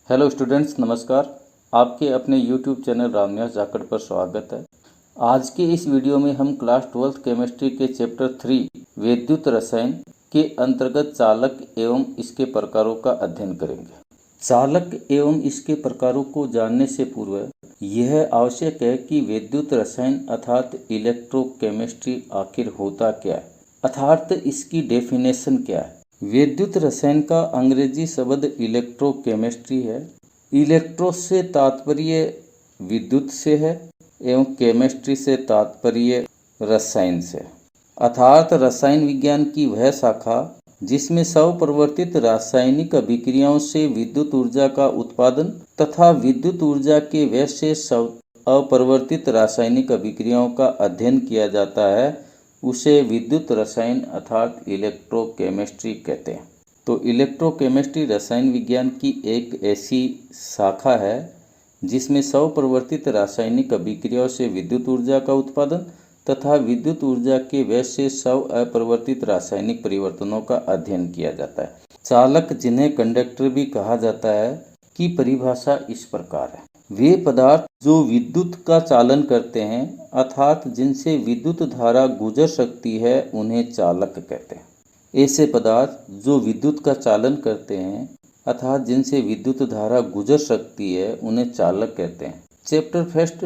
Hello students, नमस्कार। आपके अपने यूट्यूब चैनल रामनिवास जाखड़ पर स्वागत है। आज के इस वीडियो में हम क्लास 12th केमिस्ट्री के चैप्टर 3 विद्युत रसायन के अंतर्गत चालक एवं इसके प्रकारों का अध्ययन करेंगे। चालक एवं इसके प्रकारों को जानने से पूर्व यह आवश्यक है कि विद्युत रसायन अर्थात इलेक्ट्रोकेमिस्ट्री आखिर होता क्या है, अर्थात इसकी डेफिनेशन क्या है। विद्युत रसायन का अंग्रेजी शब्द इलेक्ट्रोकेमिस्ट्री है। इलेक्ट्रो से तात्पर्य विद्युत से है एवं केमिस्ट्री से तात्पर्य रसायन से, अर्थात रसायन विज्ञान की वह शाखा जिसमें स्वप्रवर्तित रासायनिक अभिक्रियाओं से विद्युत ऊर्जा का उत्पादन तथा विद्युत ऊर्जा के वैसे अपरिवर्तित रासायनिक अभिक्रियाओं का अध्ययन किया जाता है, उसे विद्युत रसायन अर्थात इलेक्ट्रोकेमिस्ट्री कहते हैं। तो इलेक्ट्रोकेमिस्ट्री रसायन विज्ञान की एक ऐसी शाखा है जिसमें स्वप्रवर्तित रासायनिक अभिक्रियाओं से विद्युत ऊर्जा का उत्पादन तथा विद्युत ऊर्जा के वैसे अपरिवर्तित रासायनिक परिवर्तनों का अध्ययन किया जाता है। चालक, जिन्हें कंडक्टर भी कहा जाता है, की परिभाषा इस प्रकार है। वे पदार्थ जो विद्युत का चालन करते हैं अर्थात जिनसे विद्युत धारा गुजर सकती है, उन्हें चालक कहते हैं। ऐसे पदार्थ जो विद्युत का चालन करते हैं अर्थात जिनसे विद्युत धारा गुजर सकती है, उन्हें चालक कहते हैं। चैप्टर फर्स्ट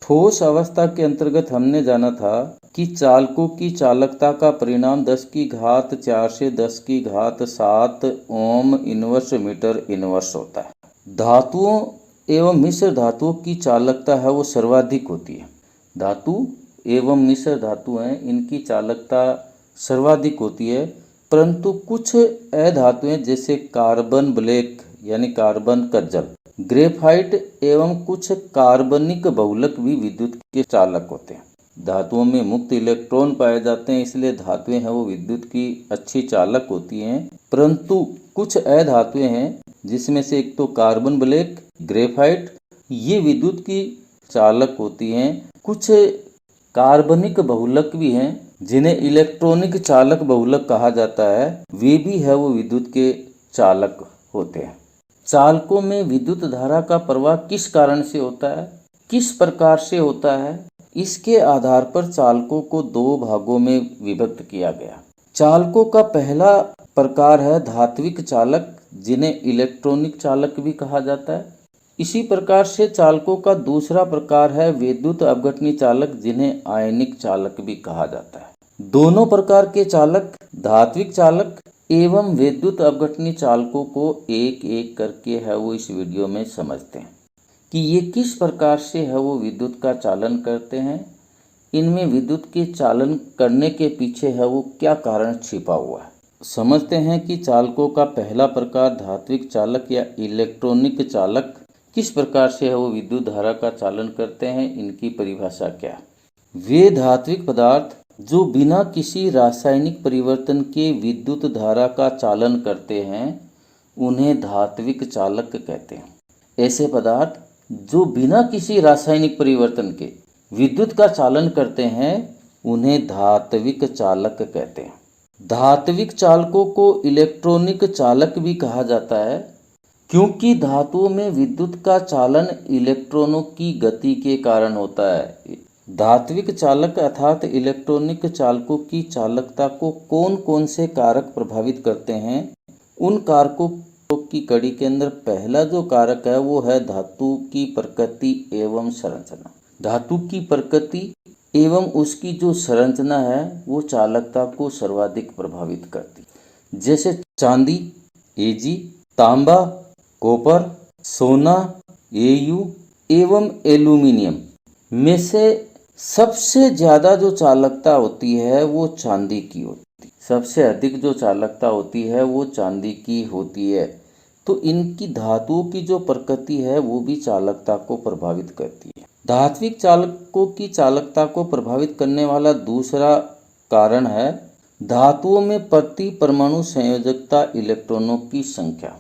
ठोस अवस्था के अंतर्गत हमने जाना था कि चालकों की चालकता का परिणाम 10 की घात 4 से 10 की घात 7 ओम इनवर्स मीटर इनवर्स होता है। धातुओं एवं मिश्र धातुओं की चालकता है वो सर्वाधिक होती है। धातु एवं मिश्र धातु हैं, इनकी चालकता सर्वाधिक होती है, परंतु कुछ अधातुएं जैसे कार्बन ब्लैक यानी कार्बन कज्जल, ग्रेफाइट एवं कुछ कार्बनिक बहुलक भी विद्युत के चालक होते हैं। धातुओं में मुक्त इलेक्ट्रॉन पाए जाते हैं, इसलिए धातुएं हैं वो विद्युत की अच्छी चालक होती हैं, परंतु कुछ अधातुएं हैं जिसमें से एक तो कार्बन ब्लैक, ग्रेफाइट, ये विद्युत की चालक होती हैं। कुछ कार्बनिक बहुलक भी हैं जिन्हें इलेक्ट्रॉनिक चालक बहुलक कहा जाता है, वे भी है वो विद्युत के चालक होते हैं। चालकों में विद्युत धारा का प्रवाह किस कारण से होता है, किस प्रकार से होता है, इसके आधार पर चालकों को दो भागों में विभक्त किया गया। चालकों का पहला प्रकार है धात्विक चालक, जिन्हें इलेक्ट्रॉनिक चालक भी कहा जाता है। इसी प्रकार से चालकों का दूसरा प्रकार है विद्युत अपघटनी चालक, जिन्हें आयनिक चालक भी कहा जाता है। दोनों प्रकार के चालक, धात्विक चालक एवं विद्युत अपघटनी चालकों को एक एक करके है वो इस वीडियो में समझते हैं कि ये किस प्रकार से है वो विद्युत का चालन करते हैं। इनमें विद्युत के चालन करने के पीछे है वो क्या कारण छिपा हुआ है। समझते हैं कि चालकों का पहला प्रकार धात्विक चालक या इलेक्ट्रॉनिक चालक किस प्रकार से है वो विद्युत धारा का चालन करते हैं, इनकी परिभाषा क्या है। वे धात्विक पदार्थ जो बिना किसी रासायनिक परिवर्तन के विद्युत धारा का चालन करते हैं, उन्हें धात्विक चालक कहते हैं। ऐसे पदार्थ जो बिना किसी रासायनिक परिवर्तन के विद्युत का चालन करते हैं, उन्हें धात्विक चालक कहते हैं। धात्विक चालकों को इलेक्ट्रॉनिक चालक भी कहा जाता है, क्योंकि धातुओं में विद्युत का चालन इलेक्ट्रॉनों की गति के कारण होता है। धात्विक चालक अर्थात इलेक्ट्रॉनिक चालकों की चालकता को कौन कौन से कारक प्रभावित करते हैं, उन कारकों की कड़ी के अंदर पहला जो कारक है वो है धातु की प्रकृति एवं संरचना। धातु की प्रकृति एवं उसकी जो संरचना है वो चालकता को सर्वाधिक प्रभावित करती। जैसे चांदी Ag, तांबा कॉपर, सोना Au एवं एल्यूमिनियम में से सबसे ज़्यादा जो चालकता होती है वो चांदी की होती है। सबसे अधिक जो चालकता होती है वो चांदी की होती है। तो इनकी धातुओं की जो प्रकृति है वो भी चालकता को प्रभावित करती है। धात्विक चालकों की चालकता को प्रभावित करने वाला दूसरा कारण है धातुओं में प्रति परमाणु संयोजकता इलेक्ट्रॉनों की संख्या।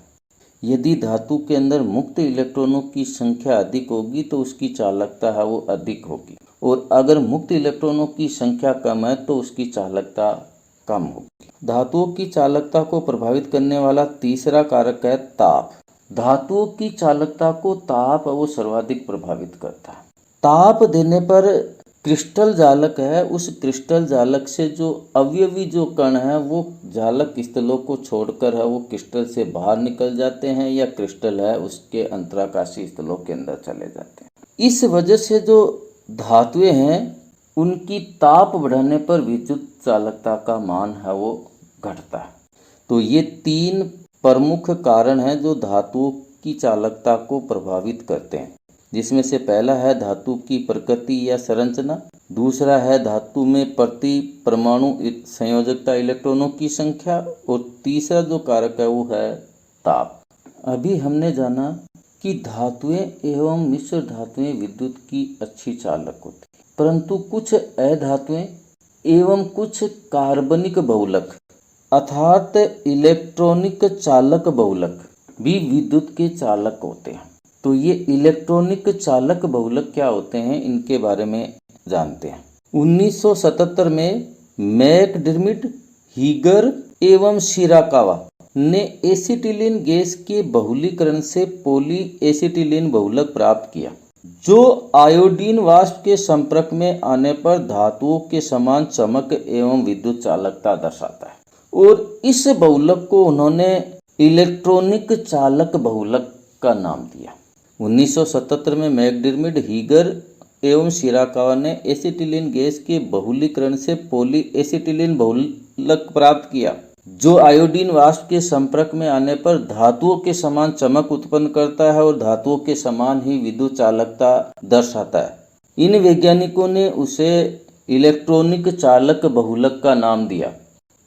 यदि धातु के अंदर मुक्त इलेक्ट्रॉनों की संख्या अधिक होगी तो उसकी चालकता है वो अधिक होगी, और अगर मुक्त इलेक्ट्रॉनों की संख्या कम है तो उसकी चालकता कम होगी। धातुओं की चालकता को प्रभावित करने वाला तीसरा कारक है ताप। धातुओं की चालकता को ताप वो सर्वाधिक प्रभावित करता है। ताप देने पर क्रिस्टल जालक है, उस क्रिस्टल जालक से जो अवयवी जो कण है वो जालक स्थलों को छोड़कर है वो क्रिस्टल से बाहर निकल जाते हैं या क्रिस्टल है उसके अंतराकाशीय स्थलों के अंदर चले जाते हैं। इस वजह से जो धातुएं हैं उनकी ताप बढ़ाने पर विद्युत चालकता का मान है वो घटता है। तो ये 3 प्रमुख कारण हैं जो धातुओं की चालकता को प्रभावित करते हैं, जिसमें से पहला है धातु की प्रकृति या संरचना, दूसरा है धातु में प्रति परमाणु संयोजकता इलेक्ट्रॉनों की संख्या, और तीसरा जो कारक है वो है ताप। अभी हमने जाना कि धातुएं एवं मिश्र धातुएं विद्युत की अच्छी चालक होती हैं, परंतु कुछ अधातुएं एवं कुछ कार्बनिक बहुलक अर्थात इलेक्ट्रॉनिक चालक बहुलक भी विद्युत के चालक होते हैं। तो ये इलेक्ट्रॉनिक चालक बहुलक क्या होते हैं इनके बारे में जानते हैं। 1977 में मैकडर्मिट, हीगर एवं शिराकावा ने एसिटिलीन गैस के बहुलीकरण से पॉली एसिटिलीन बहुलक प्राप्त किया, जो आयोडीन वाष्प के संपर्क में आने पर धातुओं के समान चमक एवं विद्युत चालकता दर्शाता है, और इस बहुलक को उन्होंने इलेक्ट्रॉनिक चालक बहुलक का नाम दिया। 1977 में मैकडर्मिट, हीगर एवं शिराकावा ने एसिटिलीन गैस के बहुलीकरण से पॉली एसिटिलीन बहुलक प्राप्त किया, जो आयोडीन वाष्प के संपर्क में आने पर धातुओं के समान चमक उत्पन्न करता है और धातुओं के समान ही विद्युत चालकता दर्शाता है। इन वैज्ञानिकों ने उसे इलेक्ट्रॉनिक चालक बहुलक का नाम दिया।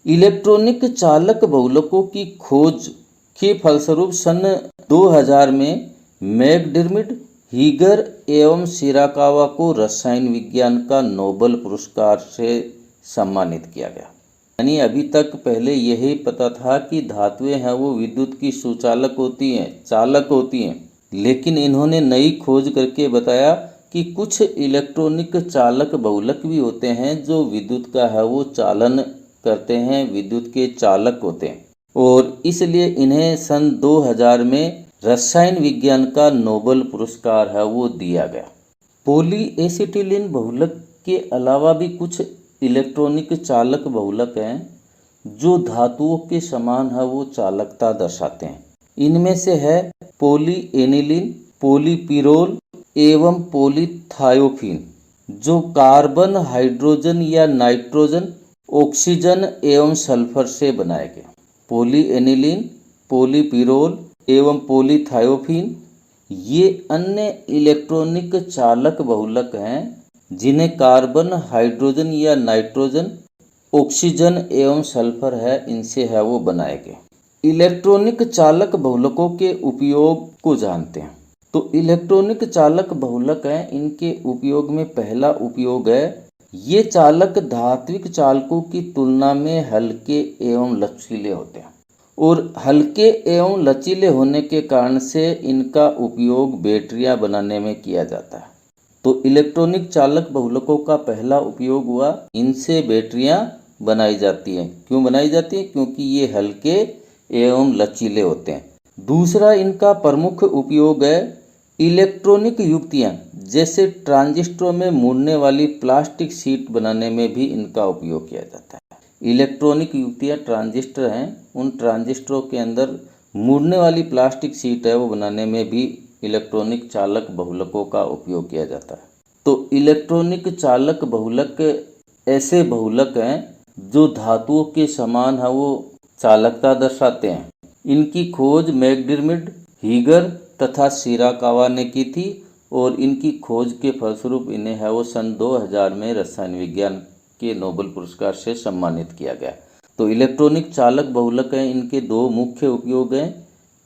इलेक्ट्रॉनिक चालक बहुलकों की खोज के फलस्वरूप सन 2000 में मैकडर्मिट, हीगर एवं शिराकावा को रसायन विज्ञान का नोबेल पुरस्कार से सम्मानित किया गया। यानी अभी तक पहले यही पता था कि धातुएं हैं वो विद्युत की सुचालक होती हैं, चालक होती हैं, लेकिन इन्होंने नई खोज करके बताया कि कुछ इलेक्ट्रॉनिक चालक बहुलक भी होते हैं जो विद्युत का है वो चालन करते हैं, विद्युत के चालक होते हैं, और इसलिए इन्हें सन 2000 में रसायन विज्ञान का नोबेल पुरस्कार है वो दिया गया। पॉली एसिटिलीन बहुलक के अलावा भी कुछ इलेक्ट्रॉनिक चालक बहुलक हैं जो धातुओं के समान है वो चालकता दर्शाते हैं। इनमें से है पॉली एनिलीन, पॉलीपिरोल एवं पॉलीथायोफीन, जो कार्बन, हाइड्रोजन या नाइट्रोजन, ऑक्सीजन एवं सल्फर से बनाए गए। पॉली एनिलीन, पॉलीपिरोल एवं पॉलीथायोफीन ये अन्य इलेक्ट्रॉनिक चालक बहुलक हैं जिन्हें कार्बन, हाइड्रोजन या नाइट्रोजन, ऑक्सीजन एवं सल्फर है इनसे है वो बनाए गए। इलेक्ट्रॉनिक चालक बहुलकों के उपयोग को जानते हैं। तो इलेक्ट्रॉनिक चालक बहुलक हैं, इनके उपयोग में पहला उपयोग है ये चालक धात्विक चालकों की तुलना में हल्के एवं लचीले होते हैं, और हल्के एवं लचीले होने के कारण से इनका उपयोग बैटरियां बनाने में किया जाता है। तो इलेक्ट्रॉनिक चालक बहुलकों का पहला उपयोग हुआ, इनसे बैटरियां बनाई जाती हैं। क्यों बनाई जाती हैं? क्योंकि ये हल्के एवं लचीले होते हैं। दूसरा इनका प्रमुख उपयोग है इलेक्ट्रॉनिक युक्तियां, जैसे ट्रांजिस्टरों में मुड़ने वाली प्लास्टिक शीट बनाने में भी इनका उपयोग किया जाता है। इलेक्ट्रॉनिक युक्तियां ट्रांजिस्टर हैं, उन ट्रांजिस्टरों के अंदर मुड़ने वाली प्लास्टिक शीट है वो बनाने में भी इलेक्ट्रॉनिक चालक बहुलकों का उपयोग किया जाता है। तो इलेक्ट्रॉनिक चालक बहुलक ऐसे बहुलक हैं जो धातुओं के समान है वो चालकता दर्शाते हैं। इनकी खोज मैकडर्मिट, हीगर तथा शिराकावा ने की थी, और इनकी खोज के फलस्वरूप इन्हें है वो सन 2000 में रसायन विज्ञान के नोबेल पुरस्कार से सम्मानित किया गया। तो इलेक्ट्रॉनिक चालक बहुलक हैं, इनके दो मुख्य उपयोग हैं।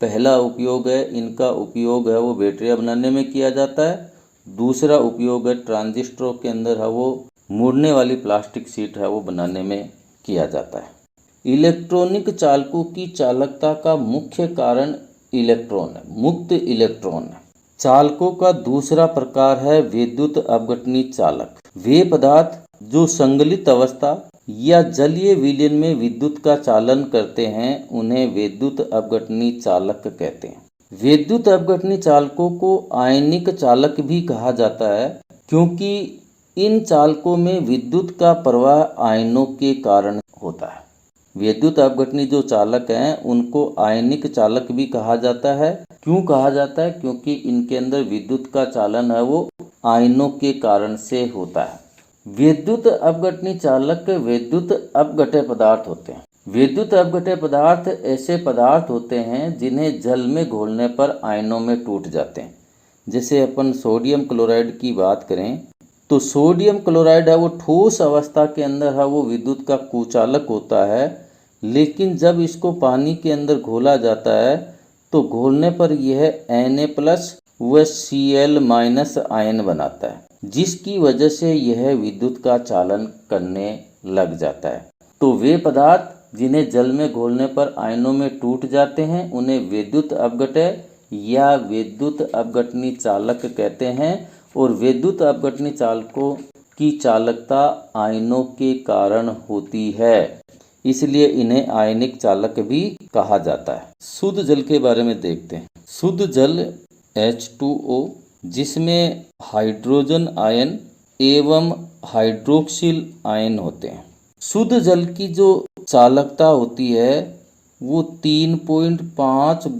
पहला उपयोग है इनका उपयोग है वो बैटरियां बनाने में किया जाता है। दूसरा उपयोग है ट्रांजिस्टरों के अंदर है वो मुड़ने वाली प्लास्टिक शीट है वो बनाने में किया जाता है। इलेक्ट्रॉनिक चालकों की चालकता का मुख्य कारण इलेक्ट्रॉन है, मुक्त इलेक्ट्रॉन है। चालकों का दूसरा प्रकार है विद्युत अपघटनी चालक। वे पदार्थ जो संगलित अवस्था या जलीय विलयन में विद्युत का चालन करते हैं उन्हें विद्युत अपघटनी चालक कहते हैं। विद्युत अपघटनी चालकों को आयनिक चालक भी कहा जाता है, क्योंकि इन चालकों में विद्युत का प्रवाह आयनों के कारण होता है। विद्युत अपघटनी जो चालक हैं उनको आयनिक चालक भी कहा जाता है। क्यों कहा जाता है? क्योंकि इनके अंदर विद्युत का चालन है वो आयनों के कारण से होता है। विद्युत अपघटनी चालक विद्युत अपघट्य पदार्थ होते हैं। विद्युत अपघट्य पदार्थ ऐसे पदार्थ होते हैं जिन्हें जल में घोलने पर आयनों में टूट जाते हैं। जैसे अपन सोडियम क्लोराइड की बात करें तो सोडियम क्लोराइड है वो ठोस अवस्था के अंदर है वो विद्युत का कुचालक होता है, लेकिन जब इसको पानी के अंदर घोला जाता है तो घोलने पर यह Na+ व Cl- आयन बनाता है, जिसकी वजह से यह विद्युत का चालन करने लग जाता है। तो वे पदार्थ जिन्हें जल में घोलने पर आयनों में टूट जाते हैं उन्हें विद्युत अपघट्य या विद्युत अपघटनी चालक कहते हैं। और विद्युत अपघटनी चालकों की चालकता आयनों के कारण होती है, इसलिए इन्हें आयनिक चालक भी कहा जाता है। शुद्ध जल के बारे में देखते हैं। शुद्ध जल H2O, जिसमें हाइड्रोजन आयन एवं हाइड्रोक्सिल आयन होते हैं। शुद्ध जल की जो चालकता होती है वो 3.5 ×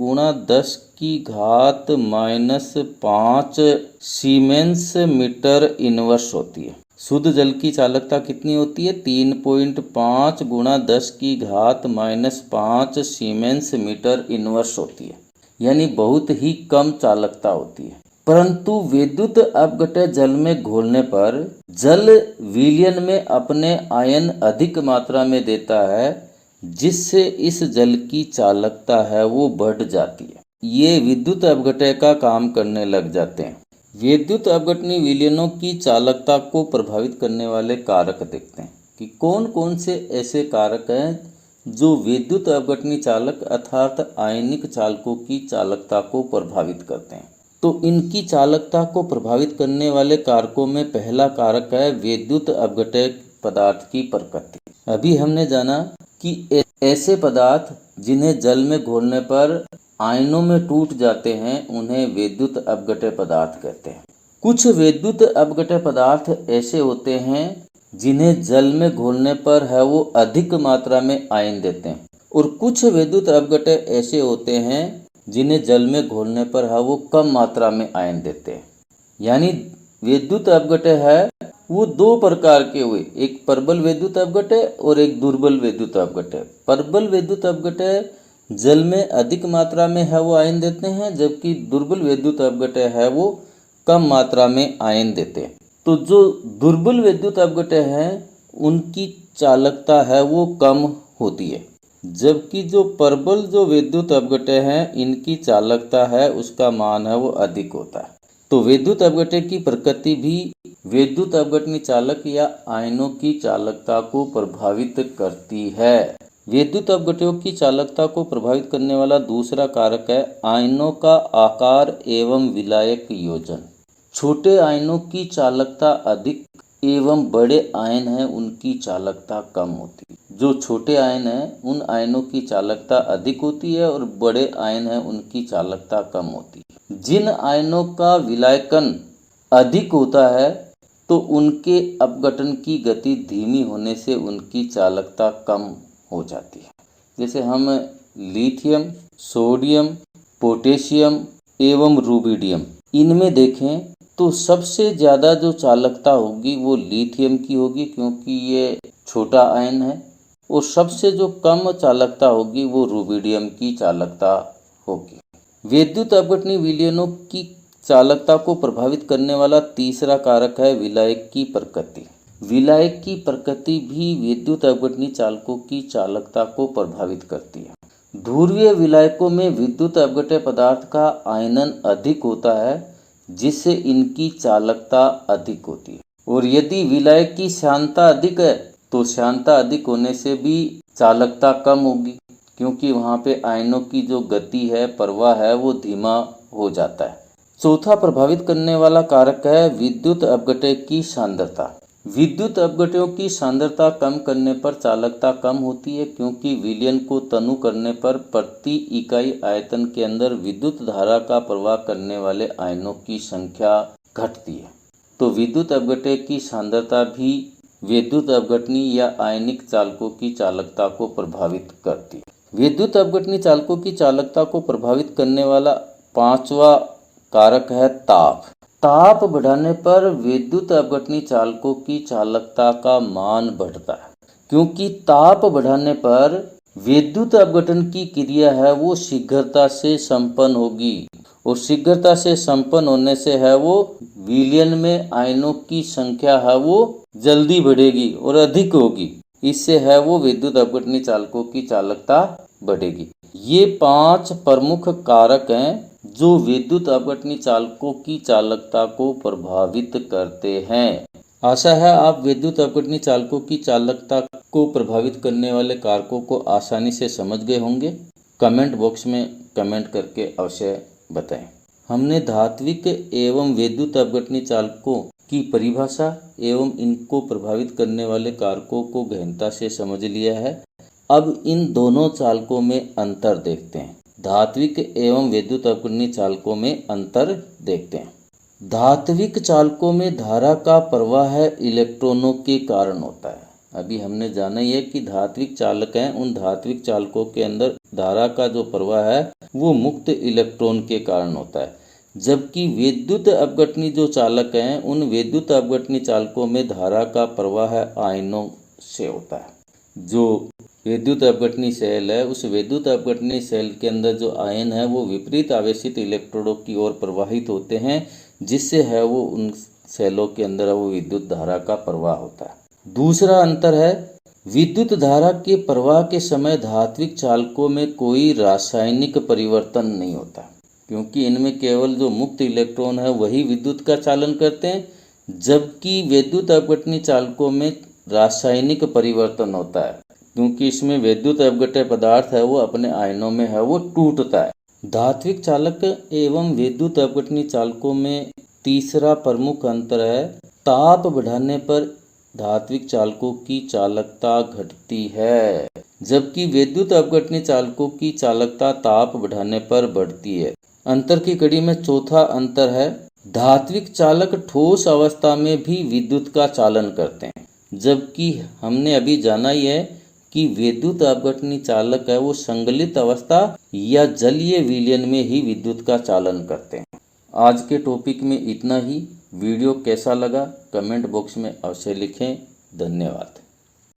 10⁻⁻5 सीमेंस मीटर इनवर्स होती है। शुद्ध जल की चालकता कितनी होती है? 3.5 × 10⁻⁻5 सीमेंस मीटर इनवर्स होती है, यानी बहुत ही कम चालकता होती है। परंतु विद्युत अपघट्य जल में घोलने पर जल विलयन में अपने आयन अधिक मात्रा में देता है, जिससे इस जल की चालकता है वो बढ़ जाती है। ये विद्युत अपघट्य का काम करने लग जाते हैं। विद्युत अपघटनी विलयनों की चालकता को प्रभावित करने वाले कारक देखते हैं कि कौन कौन से ऐसे कारक हैं जो विद्युत अपघटनी चालक अर्थात आयनिक चालकों की चालकता को प्रभावित करते हैं। तो इनकी चालकता को प्रभावित करने वाले कारकों में पहला कारक है विद्युत अपघट्य पदार्थ की प्रकृति। अभी हमने जाना कि ऐसे पदार्थ जिन्हें जल में घोलने पर आयनों में टूट जाते हैं उन्हें विद्युत अपघट्य पदार्थ कहते हैं। कुछ विद्युत अपघट्य पदार्थ ऐसे होते हैं जिन्हें जल में घोलने पर है वो अधिक मात्रा में आयन देते हैं, और कुछ विद्युत अपघट्य ऐसे होते हैं जिन्हें जल में घोलने पर है वो कम मात्रा में आयन देते हैं। यानी विद्युत अपघट्य है वो दो प्रकार के हुए, एक प्रबल विद्युत अपघट्य और एक दुर्बल विद्युत अपघट्य। प्रबल विद्युत अपघट्य जल में अधिक मात्रा में है वो आयन देते हैं, जबकि दुर्बल विद्युत अपघट्य है वो कम मात्रा में आयन देते हैं। तो जो दुर्बल विद्युत अपघट्य हैं उनकी चालकता है वो कम होती है, जबकि जो प्रबल जो विद्युत अपघट्य हैं इनकी चालकता है उसका मान है वो अधिक होता है। तो विद्युत अपघट्य की प्रकृति भी विद्युत अपघटनी चालक या आयनों की चालकता को प्रभावित करती है। विद्युत अपघट्यों की चालकता को प्रभावित करने वाला दूसरा कारक है आयनों का आकार एवं विलायक योजन। छोटे आयनों की चालकता अधिक एवं बड़े आयन हैं उनकी चालकता कम होती है। जो छोटे आयन हैं उन आयनों की चालकता अधिक होती है और बड़े आयन हैं उनकी चालकता कम होती है। जिन आयनों का विलायकन अधिक होता है तो उनके अपघटन की गति धीमी होने से उनकी चालकता कम हो जाती है। जैसे हम लिथियम, सोडियम, पोटेशियम एवं रुबिडियम इनमें देखें तो सबसे ज़्यादा जो चालकता होगी वो लिथियम की होगी, क्योंकि ये छोटा आयन है, और सबसे जो कम चालकता होगी वो रुबिडियम की चालकता होगी। विद्युत अपघटनी विलयनों की चालकता को प्रभावित करने वाला तीसरा कारक है विलायक की प्रकृति। विलायक की प्रकृति भी विद्युत अपघटनी चालकों की चालकता को प्रभावित करती है। ध्रुवीय विलायकों में विद्युत अपघट्य पदार्थ का आयनन अधिक होता है, जिससे इनकी चालकता अधिक होती है। और यदि विलायक की श्यानता अधिक है तो श्यानता अधिक होने से भी चालकता कम होगी, क्योंकि वहाँ पे आयनों की जो गति है, प्रवाह है, वो धीमा हो जाता है। चौथा प्रभावित करने वाला कारक है विद्युत अपघट्य की सांद्रता। विद्युत अपघट्यों की सांद्रता कम करने पर चालकता कम होती है, क्योंकि विलयन को तनु करने पर प्रति इकाई आयतन के अंदर विद्युत धारा का प्रवाह करने वाले आयनों की संख्या घटती है। तो विद्युत अपघट्य की सांद्रता भी विद्युत अपघटनी या आयनिक चालकों की चालकता को प्रभावित करती है। विद्युत अपघटनी चालकों की चालकता को प्रभावित करने वाला पांचवा कारक है ताप। ताप बढ़ाने पर विद्युत अपघटनी चालकों की चालकता का मान बढ़ता है, क्योंकि ताप बढ़ाने पर विद्युत अपघटन की क्रिया है वो शीघ्रता से संपन्न होगी, और शीघ्रता से संपन्न होने से है वो विलयन में आयनों की संख्या है वो जल्दी बढ़ेगी और अधिक होगी। इससे है वो विद्युत अपघटनी चालकों की चालकता बढ़ेगी। ये 5 प्रमुख कारक हैं जो विद्युत अपघटनी चालकों की चालकता को प्रभावित करते हैं। आशा है आप विद्युत अपघटनी चालकों की चालकता को प्रभावित करने वाले कारकों को आसानी से समझ गए होंगे। कमेंट बॉक्स में कमेंट करके अवश्य बताएं। हमने धात्विक एवं विद्युत अपघटनी चालकों की परिभाषा एवं इनको प्रभावित करने वाले कारकों को गहनता से समझ लिया है। अब इन दोनों चालकों में अंतर देखते हैं। धात्विक एवं विद्युत अपघटनी चालकों में अंतर देखते हैं। धात्विक चालकों में धारा का प्रवाह इलेक्ट्रॉनों के कारण होता है। अभी हमने जाना ही है कि धात्विक चालक हैं, उन धात्विक चालकों के अंदर धारा का जो प्रवाह है वो मुक्त इलेक्ट्रॉन के कारण होता है। जबकि विद्युत अपघटनी जो चालक हैं, उन विद्युत अपघटनी चालकों में धारा का प्रवाह आयनों से होता है। जो विद्युत अपघटनी सेल है, उस विद्युत अपघटनी सेल के अंदर जो आयन है वो विपरीत आवेशित इलेक्ट्रोडों की ओर प्रवाहित होते हैं, जिससे है वो उन सेलों के अंदर वो विद्युत धारा का प्रवाह होता है। दूसरा अंतर है, विद्युत धारा के प्रवाह के समय धात्विक चालकों में कोई रासायनिक परिवर्तन नहीं होता, क्योंकि इनमें केवल जो मुक्त इलेक्ट्रॉन है वही विद्युत का चालन करते हैं। जबकि विद्युत अपघटनी चालकों में रासायनिक परिवर्तन होता है, क्योंकि इसमें विद्युत अपघट्य पदार्थ है वो अपने आयनों में है वो टूटता है। धात्विक चालक एवं विद्युत अपघटनी चालकों में तीसरा प्रमुख अंतर है, ताप बढ़ाने पर धात्विक चालकों की चालकता घटती है, जबकि विद्युत अपघटनी चालकों की चालकता ताप बढ़ाने पर बढ़ती है। अंतर की कड़ी में चौथा अंतर है, धात्विक चालक ठोस अवस्था में भी विद्युत का चालन करते हैं, जबकि हमने अभी जाना ही है कि विद्युत अपघटनी चालक है वो संगलित अवस्था या जलीय विलयन में ही विद्युत का चालन करते हैं। आज के टॉपिक में इतना ही। वीडियो कैसा लगा कमेंट बॉक्स में अवश्य लिखें। धन्यवाद।